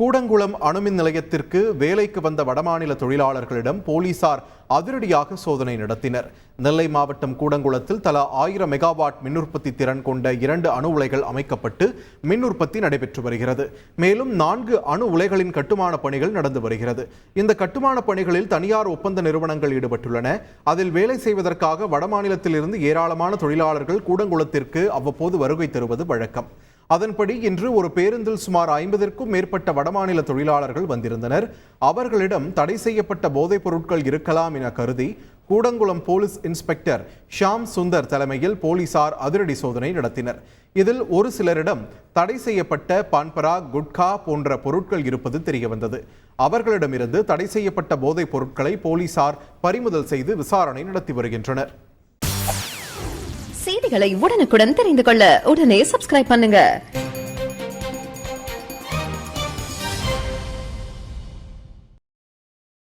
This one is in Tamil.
கூடங்குளம் அணுமின் நிலையத்திற்கு வேலைக்கு வந்த வடமாநில தொழிலாளர்களிடம் போலீசார் அதிரடியாக சோதனை நடத்தினர். நெல்லை மாவட்டம் கூடங்குளத்தில் தலா 1000 மெகாவாட் மின் உற்பத்தி திறன் கொண்ட 2 அணு உலைகள் அமைக்கப்பட்டு மின் உற்பத்தி நடைபெற்று வருகிறது. மேலும் 4 அணு உலைகளின் கட்டுமான பணிகள் நடந்து வருகிறது. இந்த கட்டுமான பணிகளில் தனியார் ஒப்பந்த நிறுவனங்கள் ஈடுபட்டுள்ளன. அதில் வேலை செய்வதற்காக வடமாநிலத்தில் இருந்து ஏராளமான தொழிலாளர்கள் கூடங்குளத்திற்கு அவ்வப்போது வருகை தருவது வழக்கம். அதன்படி இன்று ஒரு பேருந்தில் சுமார் 50க்கும் மேற்பட்ட வடமாநில தொழிலாளர்கள் வந்திருந்தனர். அவர்களிடம் தடை செய்யப்பட்ட போதைப் பொருட்கள் இருக்கலாம் என கருதி கூடங்குளம் போலீஸ் இன்ஸ்பெக்டர் ஷாம் சுந்தர் தலைமையில் போலீசார் அதிரடி சோதனை நடத்தினர். இதில் ஒரு சிலரிடம் தடை செய்யப்பட்ட பான்பரா, குட்கா போன்ற பொருட்கள் இருப்பது தெரியவந்தது. அவர்களிடமிருந்து தடை செய்யப்பட்ட போதைப் பொருட்களை போலீசார் பறிமுதல் செய்து விசாரணை நடத்தி வருகின்றனர். செய்திகளை உடனுக்குடன் தெரிந்து கொள்ள உடனே சப்ஸ்கிரைப் பண்ணுங்க.